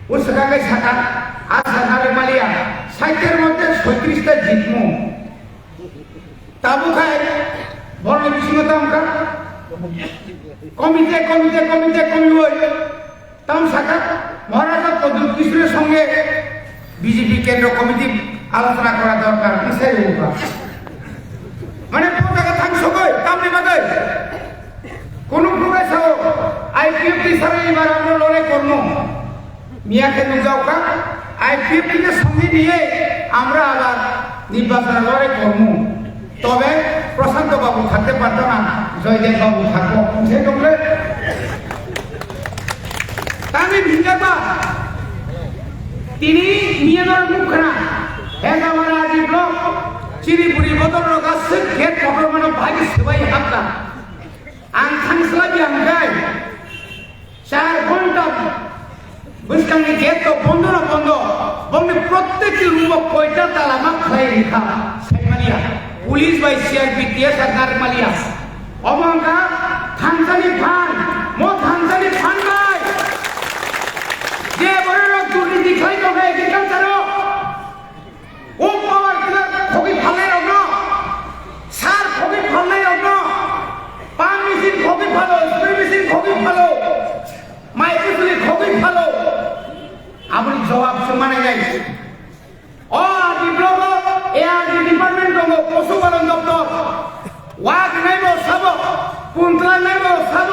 ও সেখানে সাকা আশা নারে মালিয়া সাইটের মধ্যে 36টা জিতমু তাবু খায় বড় বিষ্ণুতাম কা কমিতে কমিবই তাম সাকা মহারাজা প্রদ্যুৎ কিশোরের সঙ্গে বিজেপি কেন্দ্র কমিটি আলোচনা করা দরকার বিষয় মানে পতাকা থাকবে কামনি বাদে কোন প্রকাশ হোক আইপিএফটি সারা এবার আমরা লড়াই করবো মিয়াকে নুজাওকা আইপিএফটিকে সঙ্গে নিয়ে আমরা আবার নির্বাচনে লড়াই করবো তবে প্রশান্ত বাবু থাকতে পারতো না জয়দেব বাবু থাকবো সেগুলো আমি ভিঙ্গাবা তিনি মিয়ানর মুখরা হেগামারা আজি ব্লক চিরিপুরি বদল গাছে খেত মটর মানে ভাগি সেবাই হাতটা आं थांस्लाबि आमफ्राय 4 घन्टा बुस्थांनि गेट तो बन्द ना बन्द बंनि प्रत्येक रूम कयटा ताला मा खाय लिखा साइमालिया पुलिस बाय सीआरपीएफ सरकार मालिया अमंगा थांसानि फान मो थांसानि फान बाय जे बरर दुर्नीति खाय दं है किथां सारो ओ पावर किला खगि फाले रगनो सार खगि फाले रगनो पान मेसिन खगि फालो स्प्रे मेसिन खगि फालो माइक्रोफोन खगि फालो আপনি জবাব সমানে যাই ও ডিপ্লোমা এআরডি ডিপার্টমেন্ট দঙ্গ পশুপালন দপ্তর ওয়াক নাইব সাব পুন্ত্রা নাইব সাব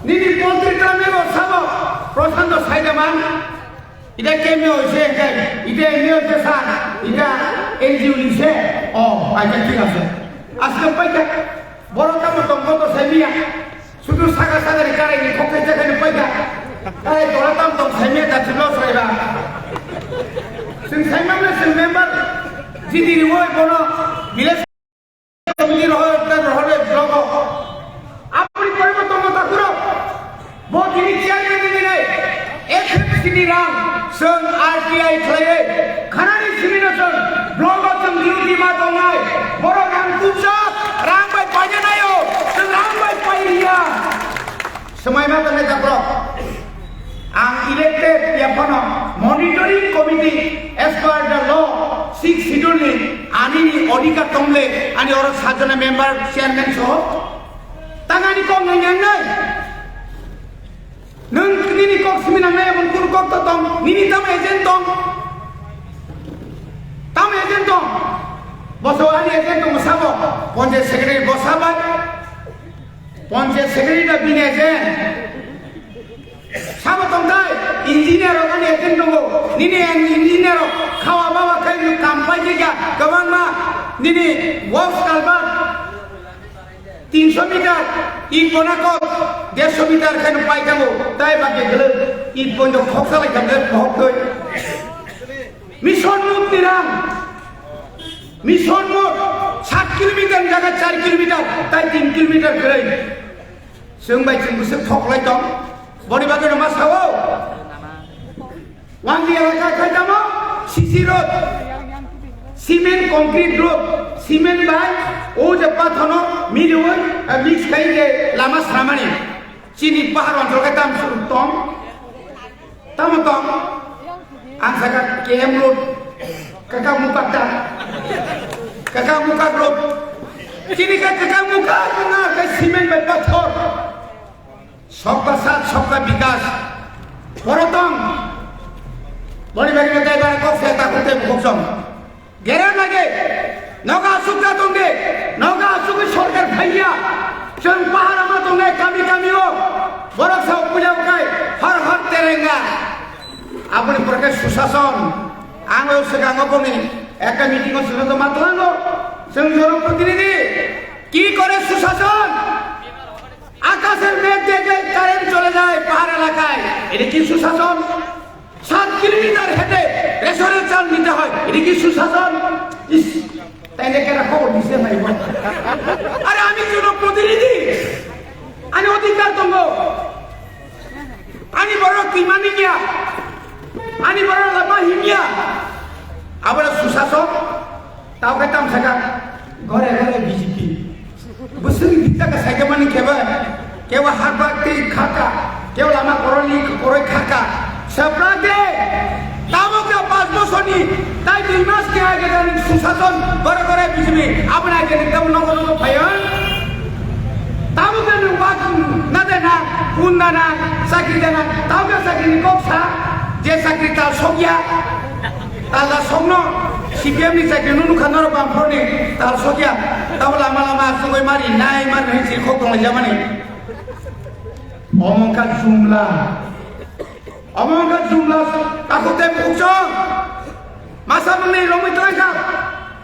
নিনি পন্ত্রিকা নাইব সাব প্রশান্ত সাইদামান এটা কেমনে হইছে এটা এমনি হচ্ছে স্যার এটা এনজিও লিছে ও আচ্ছা ঠিক আছে আজকে পাইকা বড় কাম দঙ্গ তো সাইবিয়া শুধু সাগা সাগারি কারাইনি খকে জায়গায় পাইকা Ay, orang tam tom saya dah jelas saya. Sing saya mana sing member jadi riwayat bono bila komiti rohole blogo. Apa ni perlu tom tak kuro? Bot ini cian ini ni. FFCD ram, sen RTI klay. Khana ni sini na sen. Blogo sem duty ma tongai. Boro ram tucap, ram bay pajanayo, sen ram bay pairia. Semai ma kami tak kuro. Ang elected yapono monitoring committee as per the law 6 schedule ani odika tomle ani ora sajana member chairman so tangani kong nang nai nung nini kok simina nai mon kun kok to tong nini tam agent tong boso ani agent tong sabo ponje secretary bosabat ponje secretary da bin agent Sama tongkai, engineer orang ni akan tunggu. Nini engineer kawa bawa kayu kampai juga. Kawan mah, nini walk kalbar 300 meter, ipon aku 150 meter kayu pai kamu. Tai bagi gelap, ipon jauh khoksa lagi kamu khok tu. Mission mode tirang, mission mode 7 kilometer jaga 4 kilometer, tai 3 kilometer kerana. Sungbai cunggu sekhok lagi dong. Bodi bagai nama sawo, wangi eloka kaitama, CC road, cement concrete road, cement by, oh jepat hono, miliun, mix kai ke lama seramani, sini pahar wantor kaitam surutong, tam, angsa KM road, kakak muka road, sini kakak muka, kai cement by pathor. सबका साथ सबका विकास परतम बड़ी बड़ी में कई को फेंका करते भूखम गेरन लगे नौका सुखा तुंगे नौका सुख छोड़कर भैया चल पहाड़ में तुंगे कमी हो बरक से पूजा उकाई हर तेरेंगा अपने प्रकार सुशासन आंगो से गांगो को नहीं एक मीटिंग में सुनो तो मत लांगो संजोर प्रतिनिधि की करे सुशासन আকাশের মেঘ দেখে কারেন্ট চলে যায় পাহাড় এলাকায় এটা কি সুশাসন 7 কিলোমিটার হেঁটে রেশনের চাল নিতে হয় এটা কি সুশাসন তাই দেখে খবর দিছে নাই আরে আমি জনপ্রতিনিধি আমি অধিকার দেব আমি বড় কিমানি গিয়া আমি বড় লামা হিমিয়া আবার সুশাসন তাও কেতাম থাকা ঘরে ঘরে BJP Busung kita ke saya kemana kewa har bakti khaka kewa lama koroni koroi khaka seprate tamu ke 5 bosoni tai 2 mas ke aja dan susaton gore-gore bismi apna ke nikam nongol payan tamu ke nubak nadena undana sakitana tamu ke sakit koksa je sakit tal sogya tala somno CPM ni sakit nunu kanaro bamproni tal sogya tamu lama-lama sugoi mari nai man hisi khotong jamani omongkan jumlah aku tembuk cong masa mengenai romit lengkap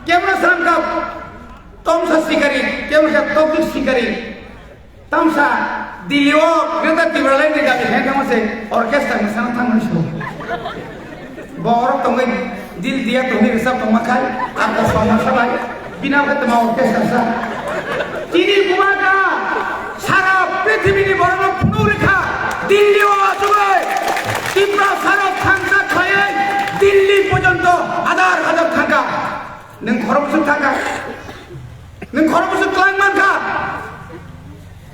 kemana serangkap tomsa sikari kemana topik sikari tamsa dilio kita tiba lain di kaki hanya masih orkestra misalnya tangan show borok tongeng dil dia tongeng resap tongmakai apa sama sabai bina ketemu orkestra sah ini bumaga sarap prithibi ni borok penuh reka dilio ajubai Tipra sarap tangka kaya Delhi পর্যন্ত হাজার থাকা নং খরমসুক থাকা নং খরমসুক ক্লাংমান খা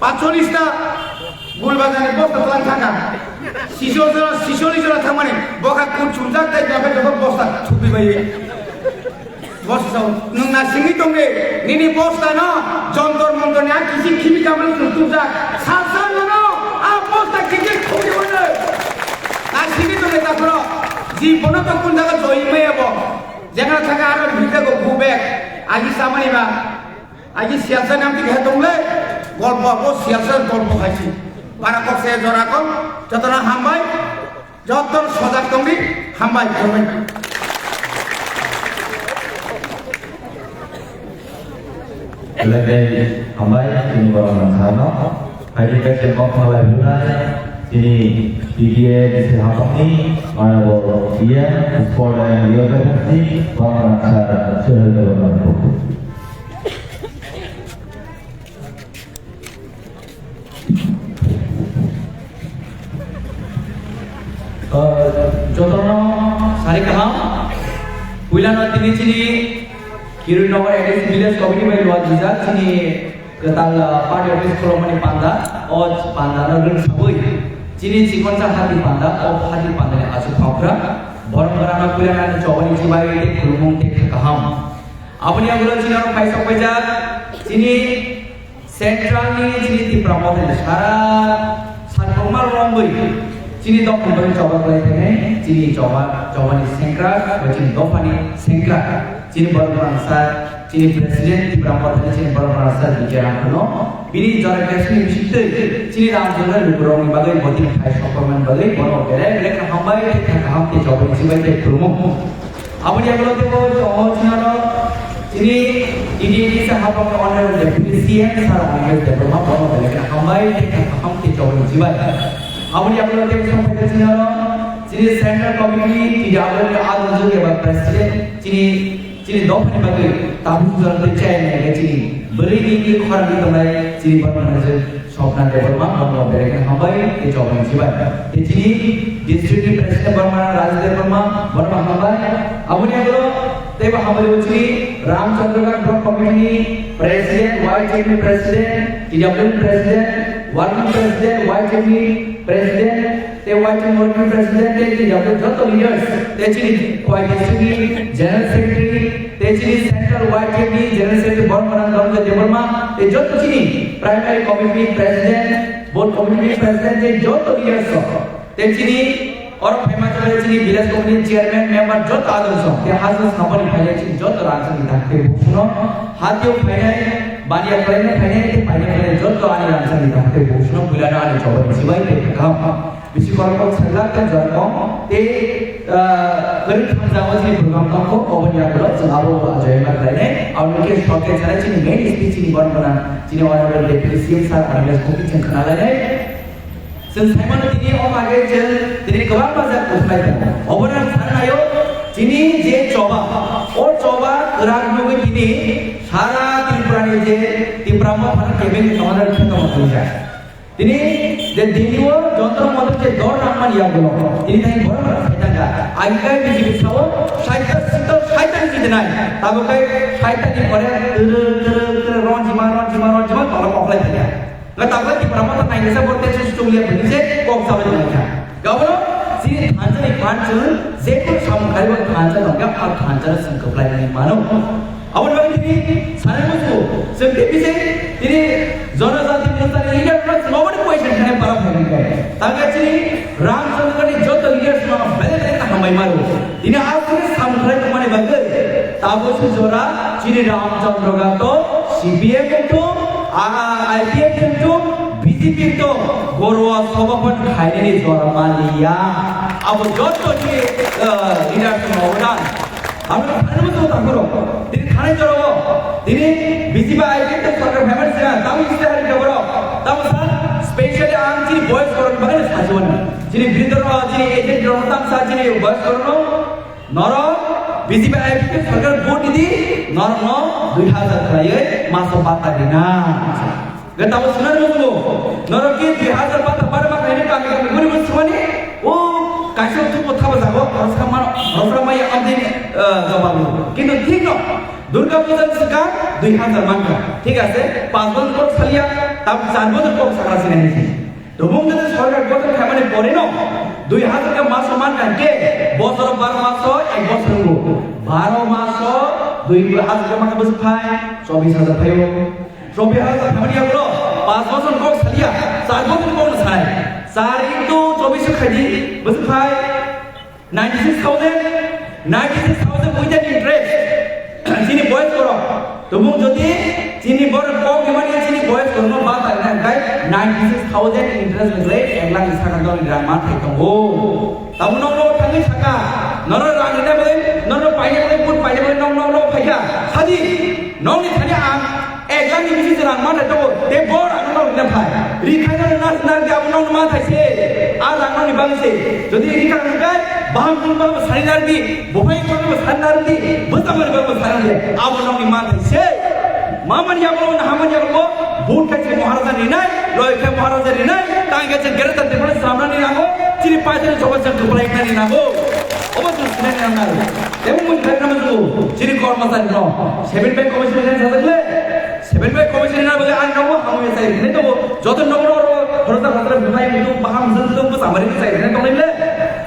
45 টা গুলবাজারে বস্তা Klang থাকা শিশোরা থামানে বকা কোন চুমজাক তাই যাবে যখন বস্তা ছুপি বাইয়ে বস্তা নং না সিঙ্গি তঙ্গে নিনি বস্তা না যন্তর মন্তর না কিসি খিমি কামন চুমজাক সাসা না আ বস্তা কিকে খুবই বলে Sini tu kita pro, si pono tu pun jaga join me abo, jangan cakap aron kita go kubek, agi sama ni ba, agi siasa nanti kita tunggu, golpo abo siasa golpo kaji, para kok saya jorakom, jotoran hambai, jotor sodak tunggu, hambai jomen. Lebih hambai ini orang sana, hari kita mau hambai bulan. Ini PDA di Hongkong ni, mana boleh dia, sekolah yang dia berhenti, bangsa cara sehari-hari. Contohnya, sari kaham, bulan waktu ini cini, kiri nomor edisi village committee by luar jizat cini ketal party office kalau mana panda, panda nagun sabui. Cini cikon sa hati panda, hati panda ni asu khapra, borong karana kuliah ni cowani cibai ni kurumung tek kaham. Apa ni agak cini orang paisa paisa, cini central ni cini ti promote ni sara normal romboi, cini dok nombor coba kelihatan ni, cini coba ni sengkra, cini dok ni sengkra, cini borong karana cini presiden ti promote ni cini borong karana bicara kuno. Bini jara kasih mesti ciri ramjungan lukurong bagai botin khai sokoman bagai bono berai mereka hambai ham te coba cibai te promo. Apa dia kalau te boh cina ciri ini sahab orang orang deputi CM sarang orang deputi bono mereka hambai ham te coba cibai. Apa dia kalau te sampai cina ciri central committee tidak ada ada juga presiden ciri dok ni bagai tahu jalan tercaya ni ciri. Beri ini orang di tempat ciri bermana je sopna development orang mereka hambai ke coba cibai. Ciri district president bermana raja development bermana hambai. Apa ni agak teba hambai ciri Ramchandra Block Committee President, YJP President, TWM President, Working President, YJP President, YJP Working President, TWM joto leaders. Ciri district General Secretary. Ciri Central YJP General Secretary bermana dalam development. Joto ciri Primary Committee President, Board Committee President, joto leaders. Ciri orang memang ada ciri village committee chairman member joto ada so. Hasil sampai payah ciri joto langsung ditakdir. Suno hati payah banyak kalinya payah itu payah joto ada langsung ditakdir. Suno bulan ada coba siapa itu kam. Bisi kalau selatan joto kerja sama ciri program tangko open ya kalau selalu aja yang lainnya. Awalnya stoknya cara ciri main speech ciri bermana ciri orang depresi saat ada kopi cengkana lainnya. Saya mana ini orang agak jel, ini kebar bazar usai tu. Orang sana yo, ini je coba, gerak juga ini, salah timprani je, timprama pada kebin kawan kita maklumnya. Ini dan diniwa contoh model je dor nama dia golo. Ini tadi orang kita enggak. Angkai di sini sawo, syaitan kita naik. Tahu kai syaitan ini orang ron jima tolong offline saja. Nggak tahu lagi perempuan tentang Indonesia berarti susu lihat begini kok sama dengan dia. Gak perlu sini tanja ni kancan, zepo sam kali buat tanja nongga, al tanja sen keplai ni mano. Awal bagi ini, sana musuh, setiap bisa ini zona zati misalnya leader plus nobody question kena para pemain. Tangga sini Ram Chandra ni jodoh leader semua bela mereka hambai maru. Ini akhirnya sam kali kemana bagai. Tahu sejora sini Ram Chandra gato, CPM itu, IPM itu, BJP itu, Gorwa Sobapan kaya ni zona Malaysia. Abu jodoh ni leader semua orang. Kami mana musuh tak koro. Ini खाने चलो ini BJP itu सरकार famous है tahu istihari का करो tahu sah specially आम चीनी boys करो बगैर साजुan चीनी बिल्डर चीनी एजेंट करो तम साह चीनी boys करो नरो BJP itu सरकार vote ini नरो 2000 kali masuk patah dina gak tahu sebenarnya musuh नरो की 2000 patah pada maka ini kami guni semua ni kasih tu pun tak bersahabat harus ramai yang ambil jawab কিন্তু ঠিক না দুর্গা পূজা সেকা 2000 মানকা ঠিক আছে 5 বছর পর সালিয়া তাম 4 বছর পর সারা সিনাইছি এবং যদি সরকার কত খামানে পড়ে না 2000 কা মাস মানকা কে বছর 12 মাস 1 বছর 12 মাস 2000 কা মানকা বছর খায় 24000 পাইও 24000 খামানিয়া গুলো 5 বছর পর সালিয়া 4 বছর পর সাই 4 into 24 খাইদি বছর খায় 96,000 with an interest. Sini boys koro. Tumu jadi sini bor kau gimana sini boys koro no baat ada kan 96,000 interest rate englang isa kan kau drama itu. Oh, tahu no tangi saka. Nono rani na boleh, nono payah pun payah boleh no payah. Hadi, ni tanya am. Englang ini mesti drama itu. Te bor no payah. Rikainya nas dia no mata sih. Ada ni bangsa. Jadi rikai kan baham pun baham sarinar di, bukan pun sarinar di, betul betul sarinar. Abu nong iman sih. Mama ni abu nong haman ni abu, boot kecil maharaja ni naik, loy kecil maharaja ni naik, tangga kecil gerak tapi pun samran ni nago, ciri pasir coba cek kepala ikan ni nago. Obat tu sebenarnya yang nago. Tapi mungkin kerana tu, ciri korma tadi no. 7 bank komisi ni saya le. 7 bank komisi ni boleh anda mau kamu yang saya ini tu, jodoh nomor harus tak bukan itu paham sesuatu pun sama dengan saya ini kalau le.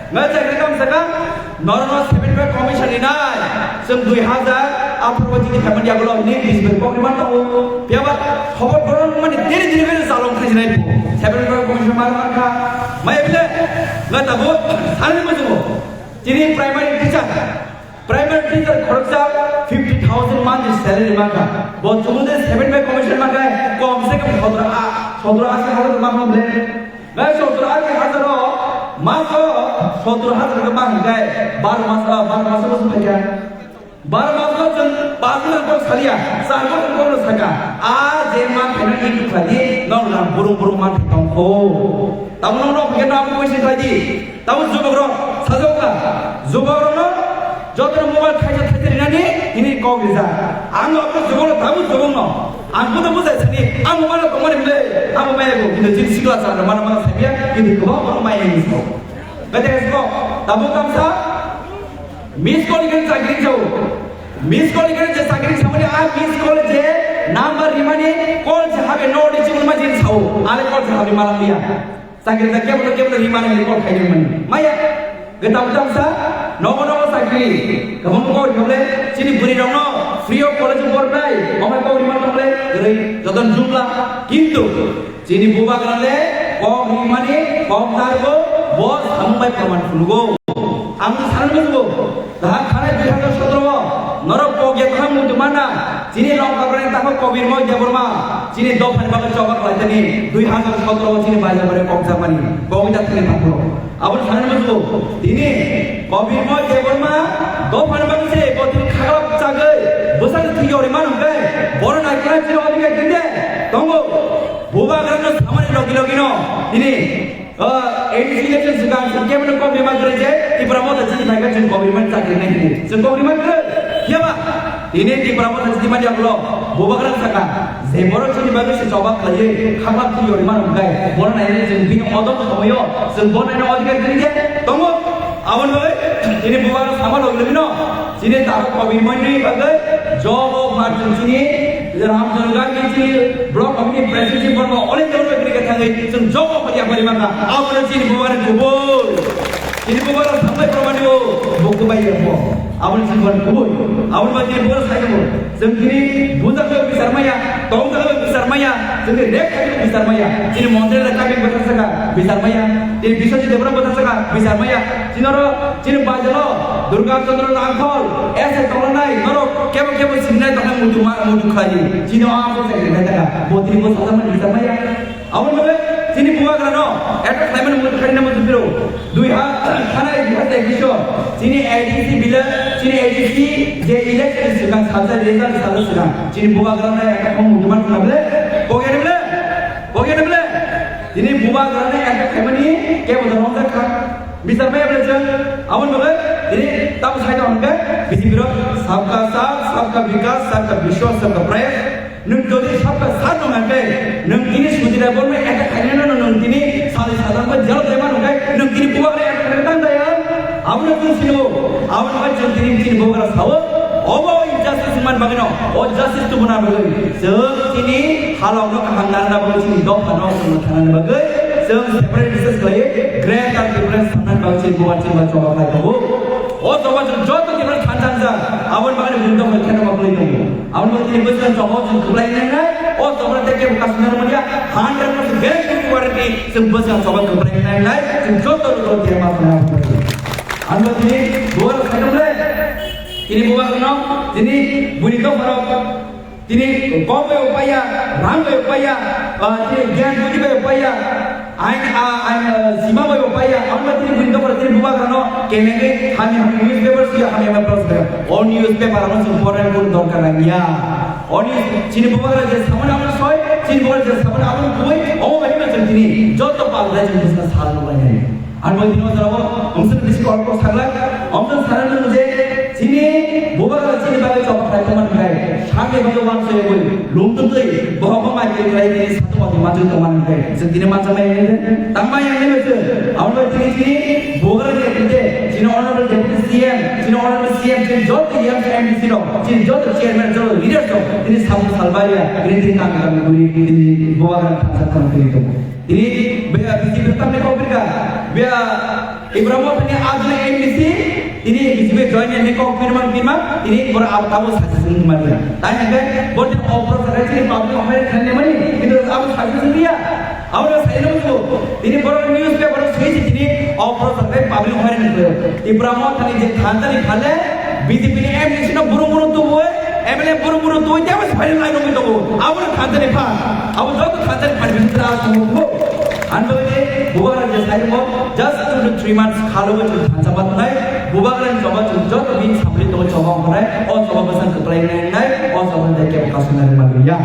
Nggak cek rekam sekarang, normal 7 bank komisi ni naik, sem 2000 apa wajib di family aku ini disebut kok di mana tahu? Biar khobor koran mana diri kan salong kasih naik. 7 bank komisi mana kan? Maya bila nggak tahu, hari ni macam jadi primary teacher खर्चा 50,000 monthly salary मांगा बहुत चुमुदे 7 bank commission मांगा है कम से कम 17,000 मांगा ले मैं 17,000 मांगो 17,000 का मांगा है 12 मास बस भैया 12 मास को 5 को सालिया 4 को सका आज ये मां कहना एक खाली नौ बुरुं मां तंको तब नौ भैया नाम कोई से खाली तब जुबगरो jodoh mobile kaca terjadi ini kau bisa. Anu apa jodoh tahu jodoh no. Aku tu bukan seni. Anu mana kemarin beli. Anu mana aku kita jadi sekolah sana mana saya ini kau mana main ini kau. Betul kau. Tahu kamu sah? Miss call ikan sakit jauh. Miss call ikan sakit sama dia. Miss call je number rimani call je habe no di cuma macam tahu. Ale call je habe malam dia. Sakit tak boleh rimani call kaji mana. Maya. Kita tahu sah? Nomo sakri. Kamu kau boleh sini beri dong no. Free of college borday. Kamu kau rimani boleh. Jadi jodoh jumlah. Kintu sini buba kerana kau rimani kau tarbo bos sampai perman fulgo. Amu saran betul. Dah karena 2017 norok pogia kamu di mana? Sini long kabarnya tak kau birmo jaburma. Sini dua hari bagai coba kelihatan ni. 2017 sini bayar pada kau zaman ni. Kau tidak terima pun. Abang saran betul. Ini kau birmo jaburma. Dua hari bagai sih. Kau tidak kagak cagai. Besar tiga orang mana enggak? Boran naik kerana ciri orang yang tinggi. Tunggu. Buba kerana sama ni logi no. Ini. Election sekarang sekian mana kau memang kerja di Pramoda jadi mereka jadi kau memang tak kena ini. Kau memang kerja, ya pak? Ini di Pramoda jadi macam lo, bukan kerja sekarang. Seborang jadi bagus coba kerja, kapan tu orang mana enggak? Boran ini jadi bingung auto tu kamu yo, boran ini orang yang kerja, tunggu. Awan boy, ini bukan sama lo lebih no. Sini tak kau memang ini bagai job macam sini. Ram Jangga ini blok kami presiden pun oleh jauh lebih dekat lagi. Job apa dia beri maka? Apa sini bukan kubur. Ini bukan sampai permainan buku bayi apa. Awal simpan kubur, awal bayi bukan saya kubur. Sendiri budak itu besar maya, tong itu besar maya, sendiri dek itu besar maya. Ini montir kami besar sekali, besar maya. Ini bisa jadi berapa besar sekali, besar maya. Ini bajalo, Durga Chandra Langkol, tolong naik, norok, kebo sinai tolong mudu kaji. Ini apa saya katakan, montir itu sama besar maya. Awal bayi sini buah kerana, klaiman mudu kaji nama tu dua karena itu ekisho. Sini ADC bila, sini ADC je election sekarang sahaja result sahaja sekarang. Sini buah kerana kamu muduman pernah bela, bagaimana bela. Sini buah kerana klaiman ni, kaya betul orang tak bisa apa yang belajar. Awal bela, sini tahu saya orang kan, bisi biro, sabka sab, sabka vikas, sabka vishwas, sabka prayas. Nung jadi sabka sab orang kan, nung ini sudah boleh klaiman nung ini sahaja pun jauh lebar orang kan, nung ini buah kerana kan dah ya. Awal tu sini, awal macam sini bukan sahaja. Awal injustice man bagino, oh justice tu benar bagai. Sini halau nak handaran bagai sini dok halau handaran bagai. Separate discuss kali, great and different sanan bagai sini bukan sini macam apa lagi tu. Oh coba jauh tu different handaran saja. Awal bagai benda macam apa lagi tu. Awal bagai sini bukan coba kembali ni. Oh coba teke bukan sanan mana. 100% guarantee warranty. Semua coba kembali ni. Jauh tu dia macam apa. Anda ini dua orang kena ini bukan kena ini bunyi tu baru ini kau upaya ram upaya ini gian bunyi upaya sima upaya anda ini bunyi tu baru ini bukan kena kene kami newspaper sih kami press all newspaper orang important pun dongkar lagi ya all sini bukan kerja sama nama soy sini bukan kerja sama nama boy oh macam macam ini jauh tu paling jadi bisnes hal namanya Anda ini orang umsel bisik orang kau salah, umsel salah ni muje sini bukan sini bagai coba saya teman saya, sampai bagai orang saya boleh, lom tu tu, bahawa macam ini satu waktu macam teman saya, sendiri macam ini, tambah yang ini macam, anda sini bukan dia muje, sini orang deputy CM, sini orang CM, sini jauh yang MDC dong, sini jauh chairman jauh leader dong, ini sama salbaya, ini kami ini bukan kata itu. Ini biar bisi bertam ni kau berikan, biar Ibrahim punya azle MDC, ini bisi berjoin ni kau firman, ini berapa tahu sahaja sendiri mana. Tanya kan, boleh offer sahaja ni public American ni mana, itu apa sahaja sendiri ya. Awak saya nak tu, ini baru newspaper baru switch ini offer sahaja public American tu. Ibrahim tadi je thantar ni khalle, bisi punya MDC nak buru-buru tu boleh. MLA buru-buru tu dia masih final line itu. Awak khantar ni pak, awak jauh khantar ni pada bintang semua. Anda ini bukan saja saya mau just 2 to 3 months kalau itu hancapan naik, bukan coba jauh lebih sampai tu coba naik, oh coba pesan ke pelayanan naik, oh coba dekat bekas naik malunya.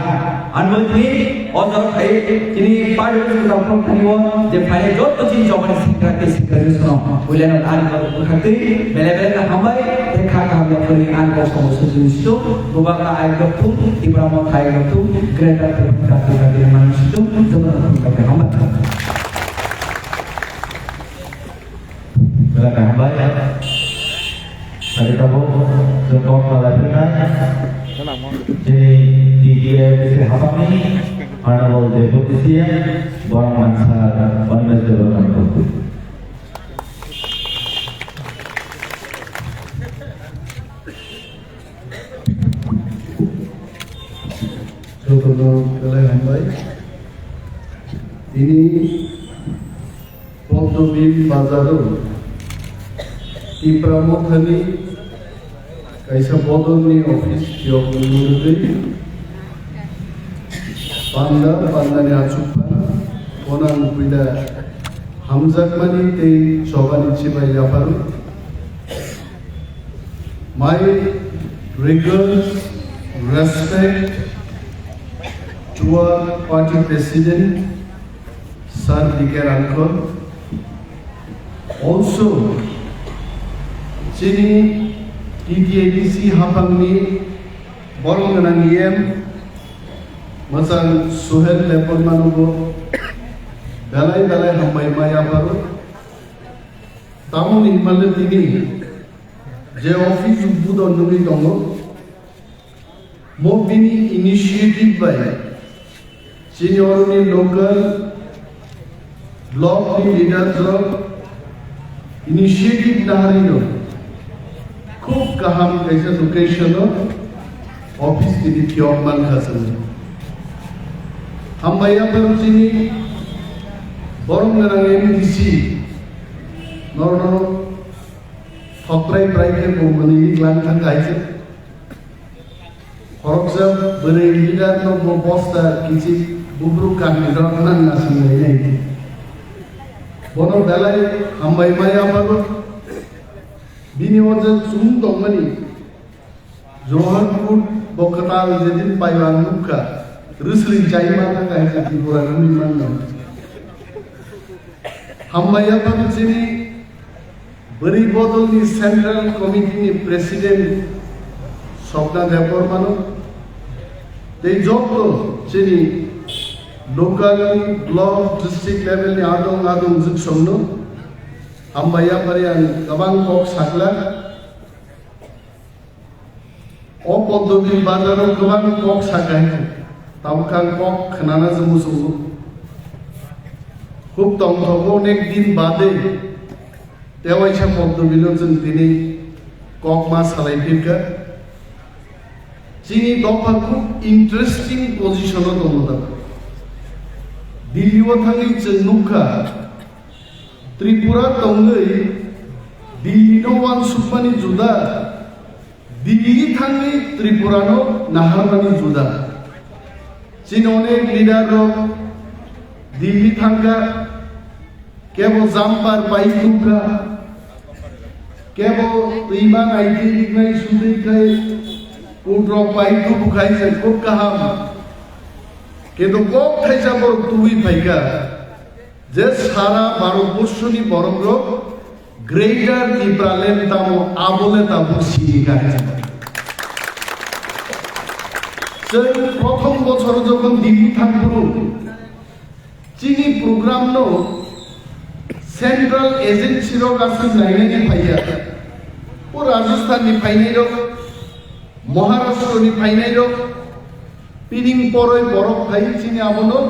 Anda ini, oh jauh saya ini pada kita pun kalian jauh saya jauh tu sini coba gratis semua. Boleh nak hari kalau berhati, bela-bela nak hambai, dekak kami beri anda semua sesuatu, bukan ayat tu, Ibrahim ayat tu, kereta terbuka dari manusia tu, sebenarnya kita hambai. Silakan hamba ya. Tadi kamu jempol kelabungan. Jadi dia bisa apa ni? Honorable Deputy Bang Mansar Honorable Development. Saudara kalian baik. Ini Pondobin Bazaru di Pramukhani kaisa bodoni office job nurudei Panda ni acupa onan pida hamzakmani te sobani chibai yaparu my rigorous respect to our party president Sir D.K. Rankor. Also, Chini TTADC Hapangni Boronganang EM Masang Suhel Lepon Manubo Dalai Hamay Maya Baru Tamu Nimale Tini Je Office Budo Nuri Tongo Mobini initiative by Chini local block leaders of inisiatif naharino खूब गाहाम kaisa location office ini tiongman kasan hambaya baru sini borong nang MDC nor thokrai praike company iklan kan kaisa horoksa bere leader no bosta kisi bubru kan nan nasin ini bono dalai hambai maya baru bini wajan sundong mani Johanpur bokatal jedin paiwan muka rusli jaima ta kaisa tiburan manno hambaya baru sini beri bodol ni central committee ni president Sopna Depor mano they job to sini local block district level ni adong juk somno hambaya parian gabang kok sakla o poddobi bazaro gabang kok sakai tamkan kok khnana jumusu খুব তংথক অনেক দিন বাদে তেওয়াইসা পদ্মবিল जों दिनै cock মাস सालायफिरखा চিনি দফা খুব interesting পজিশনাव दङ दा दिल्लीआव थाङै जों नुखा त्रिपुरा दङै दिल्लीनो वान सुबमानि जुदा दिल्ली थाङै त्रिपुरानो नाहारमानि जुदा चिन अनेक लिडार दिल्ली थांगा केवल जाम्पार पाइकुका केवल दैमा नायदि लिगनाय सुदैखाय उद्र पाइकु बुखाय जों खूब गाहाम किन्तु कक थाइसा बर तुइ फाइका जे सारा भारतबर्षनि बरंग्र ग्रेटर त्रिपुरालेण्ड तामो आबले ताबो सिनिगाय जों प्रथम बछर যখন दिल्ली थांबुरु चीनी प्रोग्राम नो सेंट्रल एजेंसी रो गासै नायनायनि फाइया ओ राजस्थान नि फाइनाय रो महाराष्ट्र नि फाइनाय रो पिनिं परय बरफ फाइ चीनी आबनो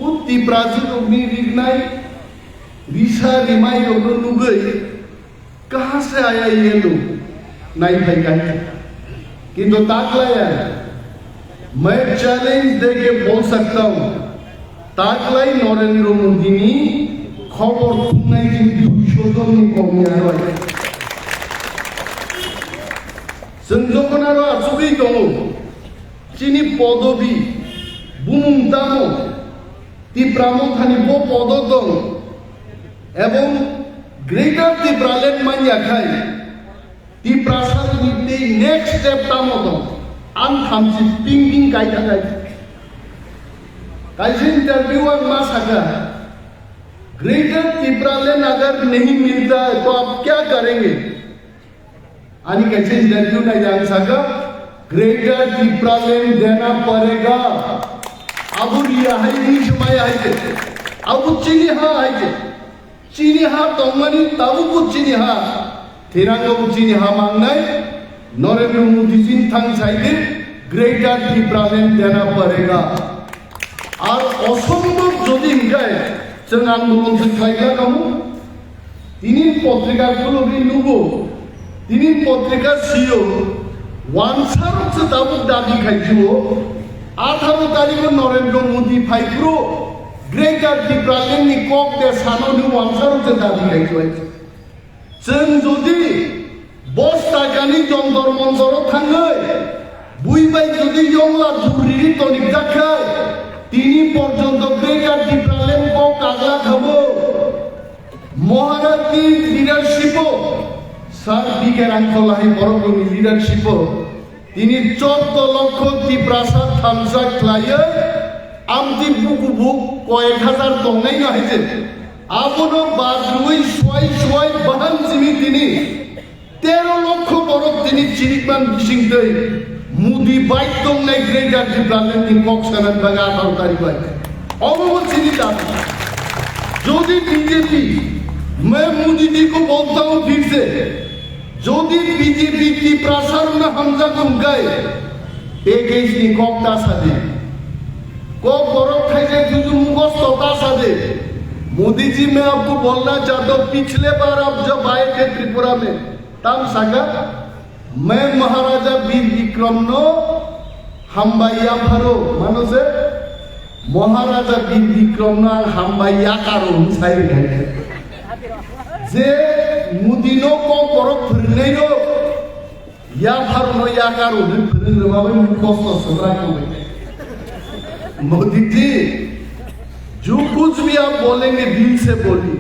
उति ब्राजिल नि रिगनाय रिसा रिमाय रो नुगै कहां से आया ये लोग नाय फाइ गाय किंतु ताकलाया मैं चैलेंज देके बोल सकता हूं ताकलाई नरेंद्र मोदी नि खबर खुंनाय जों 200 जननि कमि आरो जों जखन आरो आसुगै दङ चिनि पदबि बुमुंतामो तिप्रामो थानि बो पद दं एवं ग्रेटर तिप्रालेण्ड मानियाखाय तिप्रासारनि नेक्स्ट स्टेप तामो दं आं थामसि पिंगिं गायथाखाय कैसे इंटरव्यू में मां सका ग्रेटर त्रिपुरालैंड अगर नहीं मिलता है तो आप क्या करेंगे आनी कैसे इंटरव्यू नहीं जान सका ग्रेटर त्रिपुरालैंड देना पड़ेगा अब रिया है नहीं समय है अब चीनी हा तमनी तब को चीनी हा थिरांगो चीनी हा मांगनाय नरेंद्र मोदी जी थांग साइडे ग्रेटर त्रिपुरालैंड देना पड़ेगा और असम्भव যদি গায় जों आंदोलन जों खायगा दङ তিনি পত্রিকাগুলো नुगो তিনি পত্রিকা সিও ওয়ানসারছে দাবু দাবি খাইছিও 18 তারিখ নরেন্দ্র মোদি ফাইপ্রো গ্রেটার त्रिपुरालेण्ड नि কক दे सानोनि ওয়ানসারছে দাবি খাইছিও जों যদি 10 টাকাनि जंतर मंतर थाङै बुइबाय যদি यंला दुरिरि तनिक जाखाय তিনি পর্যন্ত গ্রেটার त्रिपुरालेण्ड को कागला खाबो महाराजनि लिडारशिप सार बिके रांखलाहाय बरगनि लिडारशिप তিনি 14 লক্ষ त्रिपुरासार थामसा ख्लायो आमति बुकुबुक कयेक हाजार दंनाय नायजे आबनो बाजुय सय बाहान जिनि তিনি 13 লক্ষ বরক তিনি চিরিকমান বিসিংदै मुदी बाइक दंनाय ग्रेटर त्रिपुरालेण्ड नि कक्सानान बागा 18 तारिख अवश्य दाबी यदि बीजेपी मैं मोदी जी को बोलता हूं फिर से यदि बीजेपी त्रिपुरासार में हमजा गुंगाय पैकेज नि कक्ता सादे को बरफ खाइजे जुजु मुगस्त ता सादे मोदी जी मैं आपको बोलना चाहता हूं, पिछले बार आप जब आए थे त्रिपुरा में तब सागा मैं महाराजा वीर विक्रम नो हामबाया भरो मानो से महाराजा वीर विक्रम नो हामबाया कारो साइड जे मोदी नो को करो फिरने नो या भर नो या कारो ने फिरने बाबे मुकोस सदरा को मोदी जी जो कुछ भी आप बोलेंगे दिल से बोलिए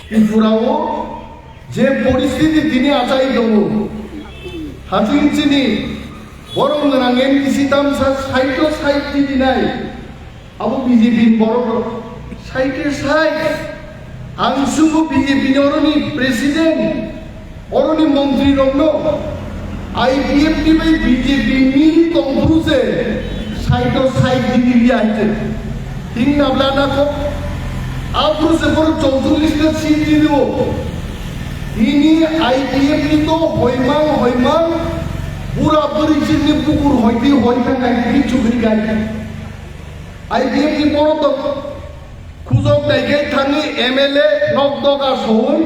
त्रिपुरा वो जे परिस्थिति दिने आचाई दो हाथिंचिनी बरं गोनां एमपिसि दामसा साइटो साइट दिनाय अब बीजेपी बरं साइटे साइट आं सुबु बीजेपी अरनि प्रेसिडेंट अरनि मंत्री रंनो आईपीएफ नि बै बीजेपी नि तंत्रुसे साइटो साइट दिलिया आइते तीन नाबलाना को आप से बरं 44 टा सीट दिलो ini IPF itu hoimang pura beri sini pukur hoiti hoikan lagi cukri gaya IPF ini boro to kuzok dai thani MLA nok doga soi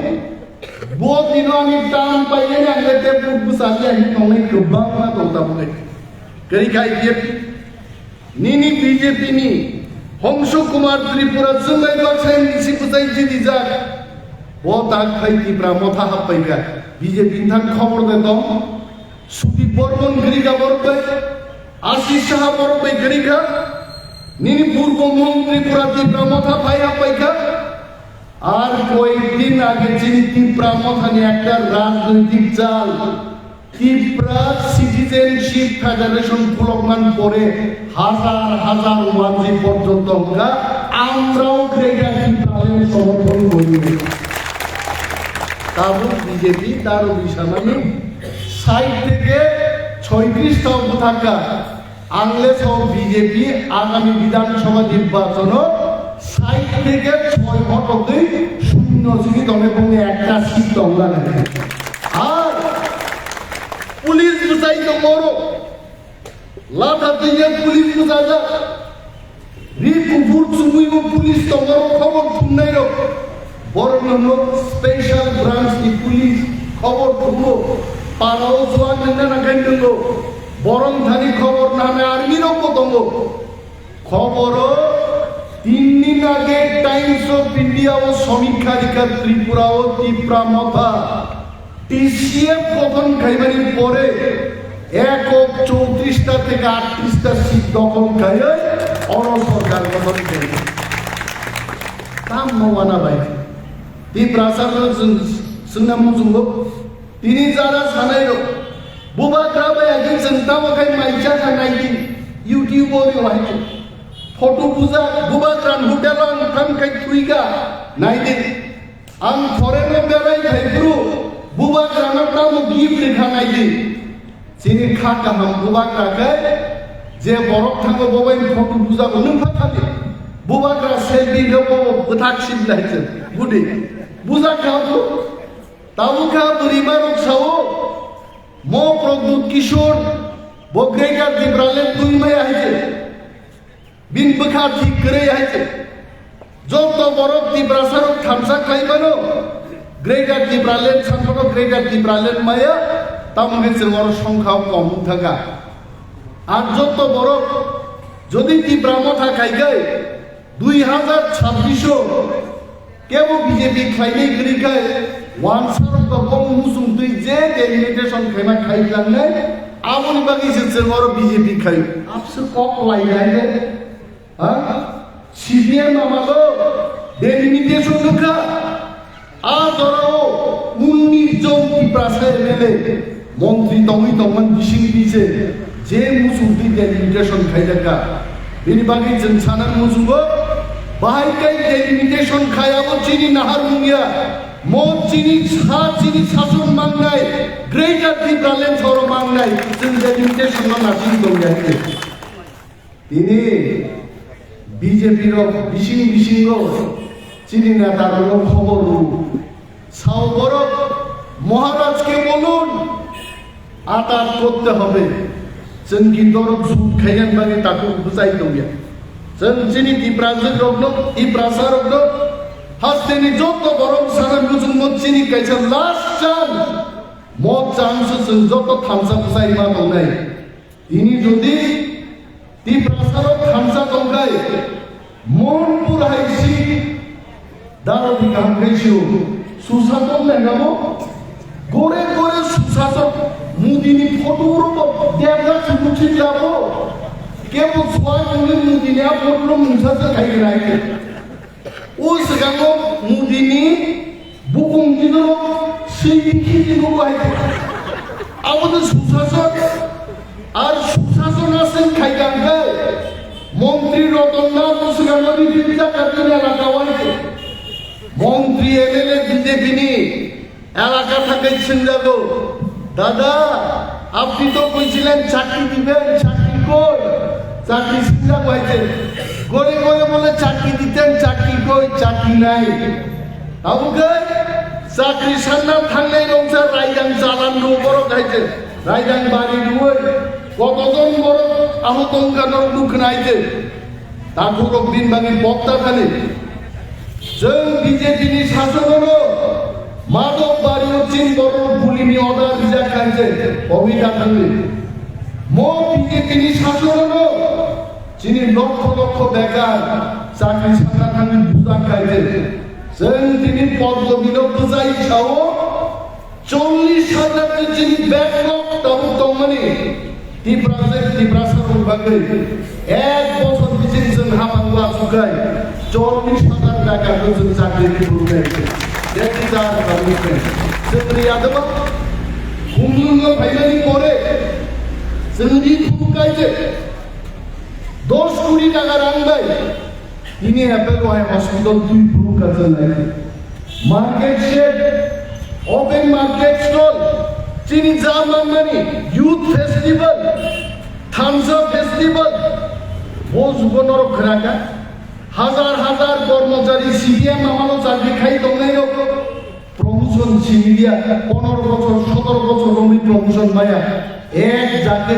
bo dinani tam paye na ngete puku saja ini nongai kebang na to ta boleh kari kai IPF nini BJP ni Hongsho Kumar Tripura sungai baksai isi putai jadi jak वो ताक खाई तीव्रा मोथा हप पैगा BJP थान खबर दे दो सुदीप बर्मन गरीगा बरबे आशीष शाह बरबे गरीगा नीनी पूर्व मंत्री पूरा तीव्रा मोथा भाई हप पैगा আর কয়েকদিন আগে যিনি তিপ্রা মথানি একটা রাজনৈতিক জাল তিপ্রা সিটিজেনশিপ ফেডারেশন ফুলকমান পরে হাজার হাজার ওয়াজি পর্যন্ত আমরাও গ্রেটার তিপ্রাকে সমর্থন করি তাবু বিজেপি তার অভিশাপানি সাইড থেকে 36টা উপথাকা আংলে সহ বিজেপি আগামী বিধানসভা নির্বাচন সাইড থেকে 6 ভোটে শূন্য সিট দলে কোনো একটা সিট দলা নাই আর পুলিশ বুঝাই তো বড় লাঠা দিয়ে পুলিশ বুঝাজা রিপুর চুমুই পুলিশ তো বড় খবর শুনাই রো বরং স্পেশাল ব্রাঞ্চ কি পুলিশ খবর দুবো পারাও জোয়ান না গাইলো বরং ধানি খবর নামে আর্মিরও পতঙ্গ খবর 3 দিন আগে টাইমস অফ ইন্ডিয়া ও সমীক্ষারিকা ত্রিপুরা ও তিপ্রা মথা টিসিএফ গঠন খাইবানির পরে 34টা থেকে 38টা সিট দখল খায় অন সরকার গঠন করে তাম নওয়ানা ভাই তিপ্রা সার সুন্না মুজুঙ্গো তিনি যারা সানাইরো বুবা গ্রামে একদিন সন্তাও খাই মাইচা খানাইদি ইউটিউবরে হইছে ফটো পূজা বুবা গ্রাম হোটেলন খাম খাই তুইগা নাইদি আম ফরেনে বেলাই খাইব্রু বুবা গ্রামের নাম গিফট খানাইদি সিনি খাকা হাম বুবা গ্রাকে যে বরফ থাকো ববাই ফটো পূজা বনুন ফাকাদি বুবা গ্রা সেলফি দেবো গথাক সিবলাইছে গুডি বুঝা খাও তাবুকা পরিবারক সাও মো প্রদ্যুৎ কিশোর বগ্রেগার দিব্রালেন তুই মাই আইছে বিন বখা ঠিক করে আইছে যত বড় দিব্রাসার থামসা খাইবানো গ্রেগার দিব্রালেন সান্তনো গ্রেগার দিব্রালেন মায়া তামগে বড় সংখ্যা কম থাকা আর যত বড় যদি দিব্রামথা খাইগায় 2026 কেবল বিজেপি খাইলে গরিগায় ওয়ানসার কম মুসুম তুই যে ডেলিমিটেশন খাইমা খাইলাম না আমনি বাকি সে বড় বিজেপি খাই আপসে কক লাইলাই রে হ্যাঁ সিপিএম আমালো ডেলিমিটেশন কা আ ধরো 19 জন প্রাসায় মেলে মন্ত্রী তমি তমন বিশিং দিছে যে মুসুম তুই ডেলিমিটেশন খাইলাকা বিনি বাকি জন ছানান মুসুগো বাহাই কাই ডেলিমিটেশন খায়াবো চিনি নাহার মুঙ্গিয়া মন চিনি ছা চিনি শাসন মাংনাই গ্রেটার ত্রিপুরালেন সর মাংনাই जों ডেলিমিটেশন নাসিং দংগাইতে তিনি বিজেপির বিশিং চিনি না তার খবর সাউবর মহারাজকে বলুন আতাত করতে হবে जों কিন্তু জুট খাইয়ান বাগে তাকে বুঝাই দংগিয়া जों চিনি তিপ্রাজক রগ্ন তিপ্রাসা রগ্ন হাসতেনি যত গরম সারা লুজুন মচ্ছিনি কাইছে লাস্ট চান মদ চান্স যত থামসা পুসাই মা দংগাই তিনি যদি ত্রিপ্রাসার থামসা দংগাই মনপুর হাইসি দারদি কাম খাইছিও সুশাসন লেঙ্গামো গড়ে গড়ে সুশাসন মুদিনি ফটোর দেবরা সুমুছি যাবো কেবল সোয়া মুদিনি ফটো মুসাসে খাইগে রাইকে ও সেগাঙ্গো মুদিনি বুকুং দিনো সেই দিনো বাইকে আমাদের সুশাসন আর সুশাসন আছেন খাইগাঙ্গে মন্ত্রী রতননাথ সেগাঙ্গো দিদিটা কাটিয়ে এলাকা হয়েছে মন্ত্রী এমএলএ বিজেপি নি এলাকা থাকে সিঙ্গাগো দাদা আপনি তো কইছিলেন চাকরি দিবেন চাকরি কই চাকরি সিঙ্গা হয়েছে গড়ে গড়ে বলে চাকরি দিতেন চাকরি কই চাকরি নাই আমাকে চাকরি সান্নার থাকলেই রংসা রাইদাং চালান বড় খাইছে রাইদাং বাড়ি ডুবই কতজন বড় আহতঙ্কানোর দুঃখ নাইছে তারপর দিন ভাঙি বক্তা খালি जों बिजेपिनि शासनाव माधव बारियाव चिन बर' बुलिनि अर्डार बिजाखायजे अबिदा थांनि म बिजेपिनि शासनाव चिनि लक्ष लक्ष बेकार चाकरि सानना थांनि बुजाखायजे जों दिनै पद्मबिलाव बुजाय सावो 40,000 चिनि बेकलग दाबो दंमोनि ত্রিপ্রাসার বাগै এক বছর পিছনে जों हाबांला सुगाय 40,000 টাকা जों চাকরি দিবো দেখি যার বাড়িতে जोंनि आदबा खुंलुंग फाइनालि परे जोंनि खुकायजे 10 কোটি টাকা রাখবাই তিনি অ্যাপেল ওয়াই হসপিটাল 2 ফুকা চালাই market shed open market stall চিনি জামানি ইউথ ফেস্টিভ্যাল থামসা ফেস্টিভ্যাল বজবনর খরাকা হাজার হাজার কর্মচারী সিপিএম আমানো চাকরি খাই দংনাই প্রমোশন সিমিডিয়া 15 বছর 17 বছর রমি প্রমোশন মায়া এক জাকে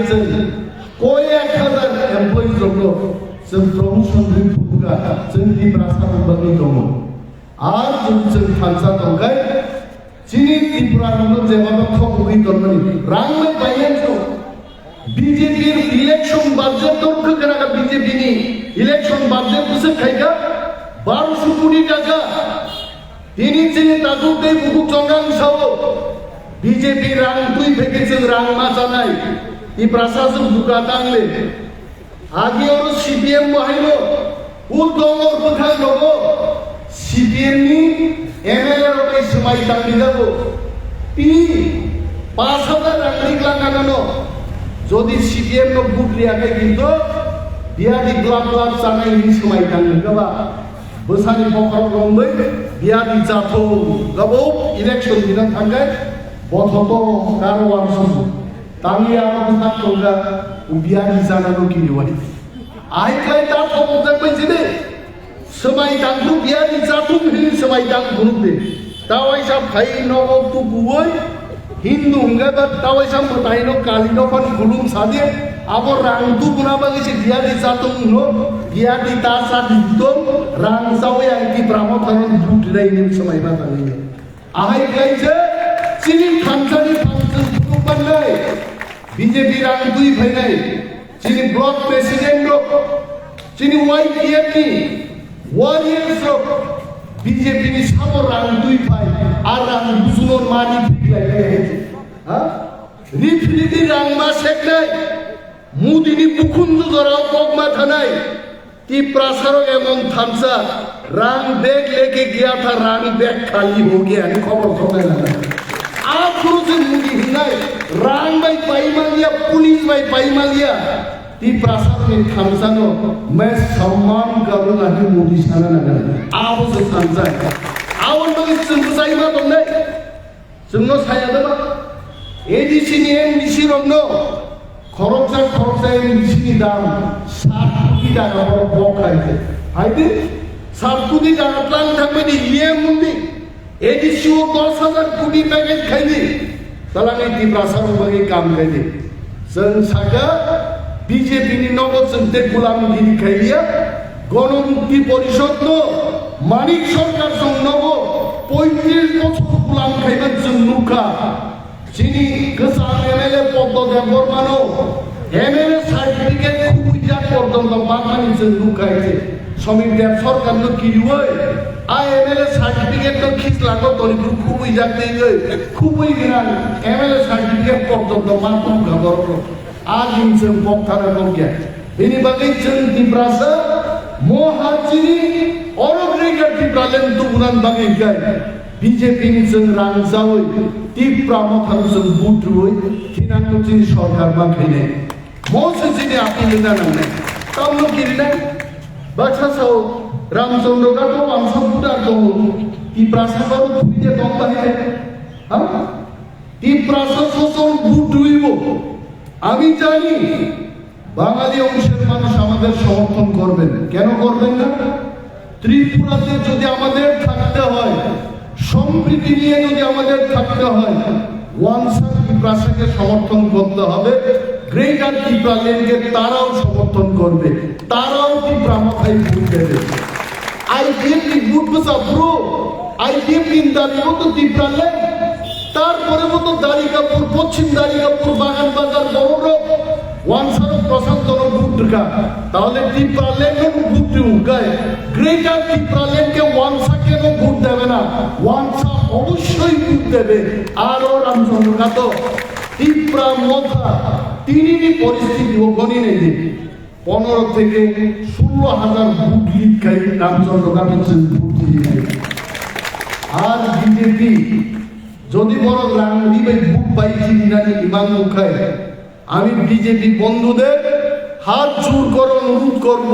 কই 1000 এমপ্লয়ি জন্য जों प्रमोशन ফুকা जों ত্রিপ্রাসার বাগै दङ আর जों থামসা দংগাই চিনি ত্রিপুরার যেভাবে খবরই করবেন রাংলাই বাইয়ানছো বিজেপির ইলেকশন বাজেট দরক কেনাকা বিজেপি নি ইলেকশন বাজেট বসে খাইগা 1200 কোটি টাকা তিনি চিনি তাজুতে বুকু চঙ্গাং সাও বিজেপি রাং দুই ভেকেছেন রাং মাছা নাই এই প্রশাসন বুকা টাংলে আগে ওর সিপিএম বাহিলো উদ্দমর কোথায় লোক সিপিএম নি এমএলএ রোডে সময় টাঙ্গি যাব তি 5000 রাঙ্গিক লাগানো যদি সিপিএম নো বুট রিয়াকে কিন্তু বিয়াদি গ্লাব গ্লাব চানাই নি সময় টাঙ্গি গবা বসানি পকর গম্বই বিয়াদি জাতো গবো ইলেকশন দিন থাকাই বথত কারওয়ার সুজু তাঙ্গি আর থাকতোগা বিয়াদি জানানো কি নিওয়াই আইকাই তা খবর দেখবে জিনে সময় টাঙ্গু বিয়াদি জাতো হিনি সময় টাঙ্গু দে তাওয়াই সব খাই নব তু বুই হিন্দু হুঙ্গা বা তাওয়াই সব তাইনো কালিনো কোন গুলুম সাদে আবার রাংতু গুনাবা গেছে বিয়াদি জাতো নো বিয়াদি তা সা দিতম রাং সাওই আইতি ব্রাহ্মণ বুট রাই নি সময় বা তাই আহাই গাইছে চিনি খানসানি ফাংশন গ্রুপ নাই বিজেপি রাং দুই ভাই নাই চিনি ব্লক প্রেসিডেন্ট চিনি ওয়াইপিএম নি ওয়ারিয়ার্স বিজেপি নি সামর রাং দুই ভাই আর রাং বুজুনোর মানি ফিলাই হ্যাঁ রিফিলিটি রাং মা শেখ নাই মুদিনি বুকুন্দ ধরাও কগমা থানাই ती प्रासारो एमन थामसा रांग बैग लेके गया था रांग बैग खाली हो गया है खबर खबर लगा आप से मुझे हिनाय रांग भाई पाईमालिया पुलिस भाई पाईमालिया ती प्रासारो में थामसा नो मैं सम्मान करूंगा कि मोदी साना नगर आप से थामसा आवन तो इस संसाई में तुमने सुनो साया दबा एडीसी ने एमडीसी रोनो খরচা এমডিসি দাম 7 কোটি টাকা বড় বক খাইছে আইতে 7 কোটি টাকা প্ল্যান থাকবে নি ইয়ে মুন্ডি এডিসি ও 10000 কোটি প্যাকেজ খাইনি তালানি তি প্রাসার বাগে কাম খাইছে जों সাগা বিজেপি নি নগদ সন্তে গোলামগিরি খাইলিয়া গণমুক্তি পরিষদ নো মানিক সরকার জন্যব 35 বছর গুলাম খাইবার জন্যুকা যিনি গোসান এমএলএ পদ্মদেব বর্মানো এমএলএ সার্টিফিকেট খুবই যা পর্যন্ত বাঙালি জন্যুকাইছে সমীর দেব সরকার নো কিরিওই আ এমএলএ সার্টিফিকেট তো খিস লাগো তরি খুবই যা দেই খুবই গিরান এমএলএ সার্টিফিকেট পর্যন্ত মাত্র খবর আজ ইনসে বক্তারা বলকে ini bagai centi berasa mohajini orang mereka di pralen tuburan bagai gay BJP ni seng rangzawai di pramothan seng budroi kinan ko jini sarkar bagai ne mose jini api lena nang tamno kirina bacha sao ramchandra gato amsa budar to di prasa baru tuije tomba he ha di prasa sosol budruibo আমি জানি বাঙালি অংশের মানুষ আমাদের সমর্থন করবেন কেন করবেন না ত্রিপুরাতে যদি আমাদের থাকতে হয় সম্প্রীতি নিয়ে যদি আমাদের থাকতে হয় ওয়ানসা ত্রিপুরাকে সমর্থন করতে হবে গ্রেটার ত্রিপুরাকে তারাও সমর্থন করবে তারাও ত্রিপুরা মাথায় ভোট দেবে আইডিএফটি ভোট বসা ব্রো আইডিএফটি ইন্দারি মতো ত্রিপুরা তারপরে মতো দারিকাপুর পশ্চিম দারিকাপুর বাগান বাজার বড় ওয়ানসার প্রশান্ত ভুটকা তাহলে টিপ্রালেন্ড ভুটটি উগায় গ্রেটার টিপ্রালেন্ডকে ওয়ানসা কেন ভোট দেবে না ওয়ানসা অবশ্যই ভোট দেবে আরও রামচন্দ্র কাতো টিপ্রা মথা তিনই পরিস্থিতি ও গণি নেই 15 থেকে 16,000 ভোট লিড খাই রামচন্দ্র কাতো ভোট দিয়ে আর বিজেপি যদি বড় লাঙ্গি ভাই ভোট পাইছি না ইমান মুখায় আমি বিজেপি বন্ধুদের হাত জোর করে অনুরোধ করব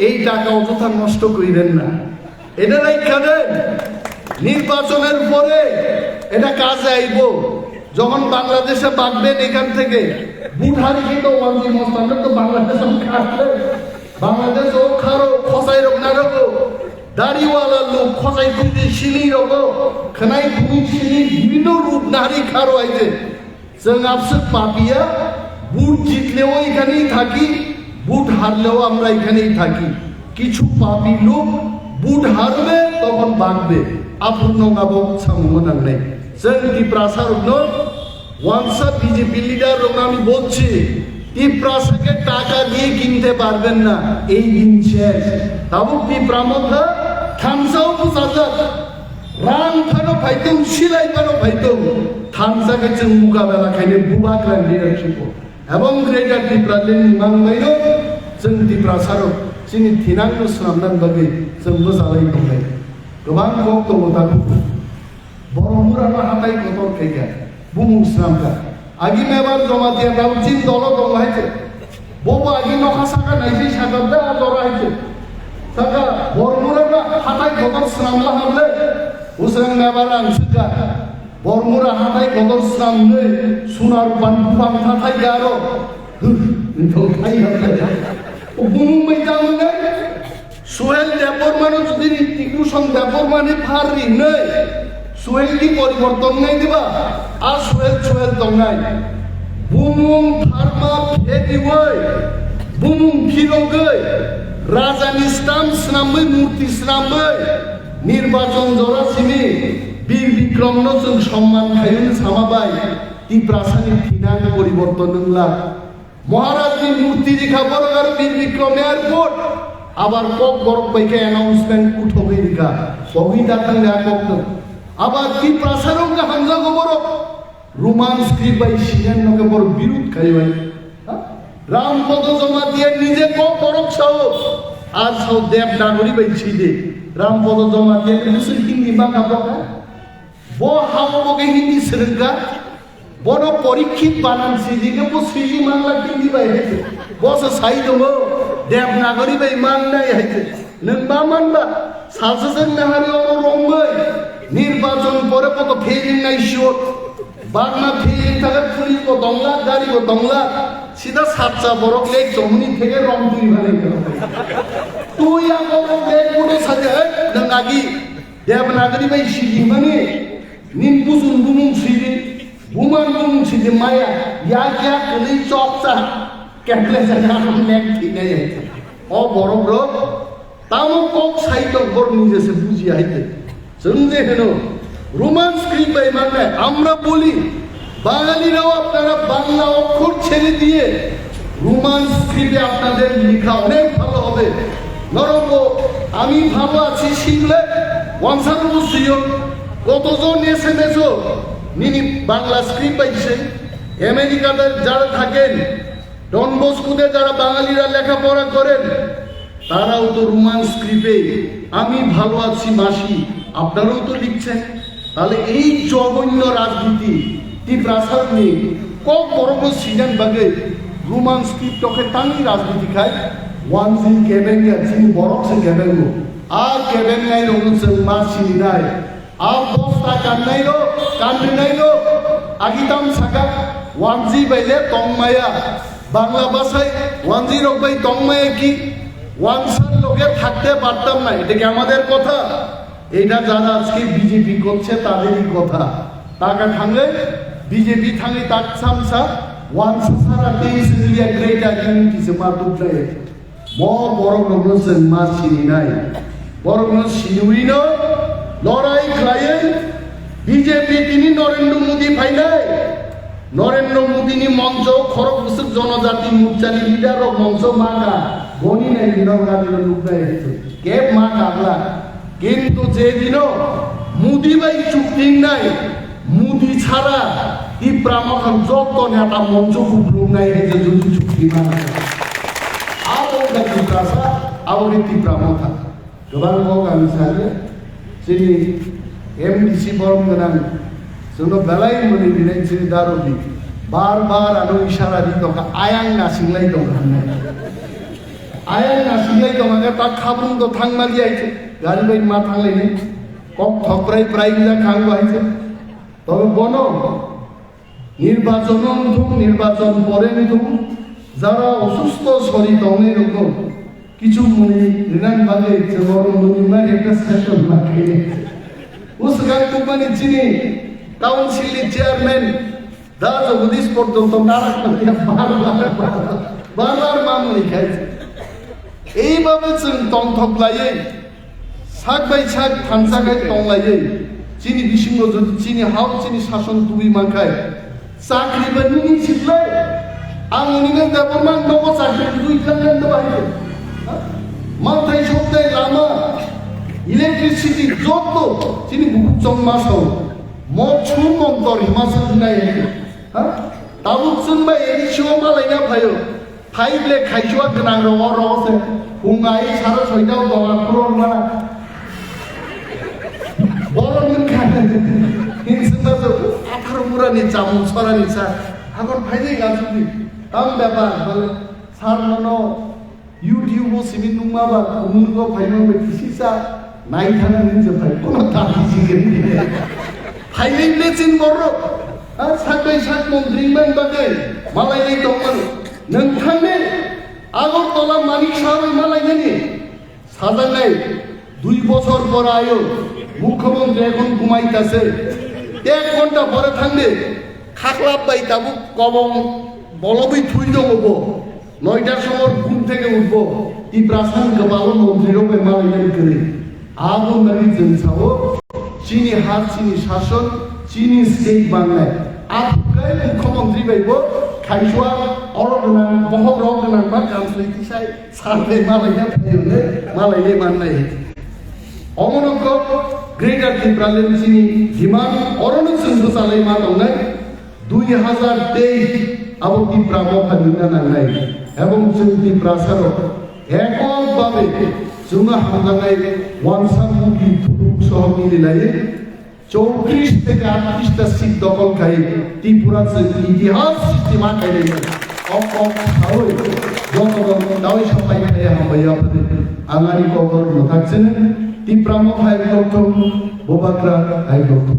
এই টাকা অযথা নষ্ট করিবেন না এটা রাইখা দেন নির্বাচনের পরে এটা কাজে আইব যখন বাংলাদেশে বাঁচবেন এখান থেকে ভোট হারিয়ে তো ওয়ানজি মস্তান তো বাংলাদেশ খাটলে বাংলাদেশ ও খারো খসাই রোগ না রোগ দাড়িওয়ালা লোক খসাই খুঁজে শিলি রোগ খানাই খুঁজি শিলি বিভিন্ন রূপ নারী খারো আইছে जों आपसे पापिया বুট জিতলেও এখানেই থাকি বুট হারলেও আমরা এখানেই থাকি কিছু পাপি লোক বুট হারবে তখন বাঁচবে আপন গাবো সামুনাং নাই जों ত্রিপ্রাসার ওয়ানসা বিজেপি লিডার আমি বলছি ত্রিপ্রাসাকে টাকা দিয়ে কিনতে পারবেন না এই দিন শেষ তাও ত্রিপ্রামথা থামসাও বুঝাজাত রাং ফানো ফাইতেও সিলাই ফানো ফাইতেও থামসাকে जों মোকাবেলা খাইলে বুবাকরা লিডারশিপ এবং গ্রেটার ত্রিপুরালেন্ড নিমাंबायनो जों ত্রিপ্রাসারক जोंनि थिनांगौ स्रामनां बागै जों मोजाङै दंनाय गोबां गक दङ दा बरमुरानो हाथाय गतर खायगा बुमुं स्रामगा आगि मेबार जमा दिया दाउ चिन दल दङ हायचे बबा आगि नखा साका नायसै सागादा जरा हायचे साका बरमुरानो हाथाय गतर स्रामला हाबले उसरां मेबार आंसुगा बरमुरा हाथाय गदर स्रामनै सुनार बानफां थाथाय गारो नोंथाय हाथाय बुंबाय जामोने सुहेल देबरमानो जुदि टिकुसन देबरमानि फारि नै सुहेलनि परिवर्तन नै दिबा आ सुहेल दंनाय बुमुं फार्मा फेदिवै बुमुं फिरगै राजानि स्टाम स्रामै मूर्ति स्रामै निर्वाचन जरासिनि বীর বিক্রমন जों সম্মান খাইন সামাবাই ত্রিপ্রাসানি ঠিনাং পরিবর্তন নংলা মহারাজনি মূর্তি রেখা বড়গার বীর বিক্রম এয়ারপোর্ট আবার কক বড় পাইকে অ্যানাউন্সমেন্ট উঠোবে রেখা কবিতা থাঙ্গা কক আবার ত্রিপ্রাসারং হামজা গোবর রোমান স্ক্রিপ্ট বাই সিনেন নকে বড় বিরোধ খাইবাই রামপদ জমা দিয়ে নিজে কক বড় ছাও আর ছাও দেব নাগরি বাই ছিদে রামপদ জমা দিয়ে কিছু হিন্দি বাংলা বকা वो हावो के हिंदी सरंगा बोनो परीक्षित बानान सीजी के वो सीजी मांगला हिंदी बाय है वो से साई दो देवनागरी बाय मांगना है नंबा मांगला साससन नहारी और रोंगय निर्वाचन परे पतो फेलिंग नाइ शोर बागना फेलिंग थाके पुलिस को दंगला गाड़ी को दंगला सीधा सातसा बरक लेक जमनी থেকে রং দুই ভালে তুই আগো লেক পুরো সাজে নঙ্গাগি দেবনাগরি বাই সিজি মানে nin busun bumung sidi buman bumung sidi maya ya kya kali chok sa ketle sa nam nek thine o boro bro তামো কক সাইটক বর নিজেছে বুঝি আইতে সঞ্জে হেন রোমান স্ক্রিপ্ট বাই মানে আমরা বলি বাঙালিরাও আপনারা বাংলা অক্ষর ছেড়ে দিয়ে রোমান স্ক্রিপ্টে আপনাদের লেখা অনেক ভালো হবে নরম আমি ভালো আছি শিখলে ওয়ানসার বুঝিও কতজন এসএমএসও নিনি বাংলা স্ক্রিপ্ট পাইছে আমেরিকাতে যারা থাকেন ডন বস্কুতে যারা বাঙালিরা লেখাপড়া করেন তারাও তো রোমান স্ক্রিপ্টে আমি ভালো আছি মাসি আপনারাও তো লিখছেন তাহলে এই জঘন্য রাজনীতি তীব্রাসাদ নিয়ে কক বড় সিজন বাগে রোমান স্ক্রিপ্টকে টানি রাজনীতি খায় ওয়ান সিং কেবেঙ্গে সিং বরক সিং কেবেঙ্গো আর কেবেঙ্গাই রঙছে মাসি নাই আর দশটা কান্নাইলো কান্নাইলো আগিতাম সাকা ওয়ানজি বাইলে তংমায়া বাংলা ভাষায় ওয়ানজি রক বাই তংমায়া কি ওয়ানসার লোকে থাকতে পারতাম না এটা কি আমাদের কথা এটা যারা আজকে বিজেপি করছে তাদেরই কথা টাকা থাকলে বিজেপি থাকলে তাক সামসা ওয়ানসা সারা দেশ নিয়ে গ্রেট আইডেন্টিটি সে মা দুটায় বড় রকম মা চিনি নাই বড় সিনুই না লড়াই খায়ে বিজেপি তিনি নরেন্দ্র মোদী ফাইনাই নরেন্দ্র মোদী নি মঞ্চ খড়গপুর জনজাতি মোর্চানি লিডার মঞ্চ মাকা বনি নাই নরগাদির লুকাই কে মা কাগলা কিন্তু যেদিন মোদী বাই চুক্তি নাই মোদী ছাড়া তীব্রামখন যত নেতা মঞ্চ কুকুর নাই যে যদি চুক্তি না আবার তীব্রাসা আবার তীব্রামথা गोबां लोग आं सानो जोंनि एमडिसि बरम गोनां जोंनो बेलाय मोनि दिनै जोंनि दारबि बार बार आरो इसारा दि दं आयां नासिंलाय दं हाननाय आयां नासिंलाय दं आङो ता खाब्रुं द थांमालि आइছে गारि बाय मा थांलायनि कम थप्राय प्राय जा खांबो आइছে তবে বন নির্বাচন পরে নিতুম যারা অসুস্থ শরীর দমে রকম কিছু মনে রিনান বাগে যে বড় মনিমার একটা সেশন লাগে উস গান কোম্পানি চিনি কাউন্সিলের চেয়ারম্যান দা জগদীশ পর্যন্ত নারাক বারবার মামলি খাইছে এইভাবে जों তংথকলাयै সাক বাই সাক থানসাকাय তংলাयै চিনি বিসিঙ্গ যদি চিনি হাও চিনি শাসন তুই মাখায় চাকরি বানি ছিলাই আং উনিনে দেবমান নব চাকরি দুই থাকেন তো বাইরে মাথায় সপ্তাহে লামা ইলেকট্রিসিটি যত চিনি বুকুর চম্মাসও মছু মন্তর হিমাচল নাই হ্যাঁ তাবুকসুন বা এরিসিও মালাইনা ফায়ো ফাইলে খাইছুয়া গোনাं रसे फुङाय सारा सयटाव दङा क्रर माना बरन खाने हिंसुबाजो 18 मुरानि जामुं सरानि सा आगर फाइले गाजुनि ताम ब्यापार बले सारनो ইউটিউব সিমি নুমাবা উমুনগো ফাইনো মেটিসিসা নাই থানা নিতে পাই কোন দাবি জিগেন ফাইলিং লেচিন বড় আর সাকবাই সাক মন্ত্রীমান বাগে মালাইলাই দমন নोंथांनि আগরতলা মানিক সাহেব মালাইনি সাজানাই 2 বছর পর আয়ো মুখ্যমন্ত্রী এখন ঘুমাইতাছে 1 ঘন্টা পরে থাকবে খাকলাপ বাই তাবু কবম বলবই থুই দমবো 9টার সময় ঘুম থেকে উঠবো তীব্রাসান গোপাল মন্ত্রীরও বেমালাইনি করে আবু নবী জনসাও চিনি হাত চিনি শাসন চিনি স্টেট বাংলায় আপকাই মুখ্যমন্ত্রী বাইব খাইছুয়া অরগনাং বহরগনাং বা কাউন্সিলটি সাই সারলে মালাইনা ফাইলে মালাইলে মাননাই অমনক গ্রেটার ত্রিপুরালেন চিনি হিমান অরণ সিন্ধু চালাই মা দংনাই 2023 আবু ত্রিপুরা মহাদিনা নাংনাই এবং जों ত্রিপুরাসার এককভাবে जोंना हामजानाय ওয়ানসামুখী থুক সহ মিলিয়ে 34 থেকে 38টা সিট দখল খাই ত্রিপুরা ইতিহাস সৃষ্টিমা খাইলে অকম হাওই জনগণ দাওই সবাই খাই হামবাই আপনাদের আঙারি কবর থাকছেন ত্রিপুরা মহায় ডক্টর বোবাকরা আই ডক্টর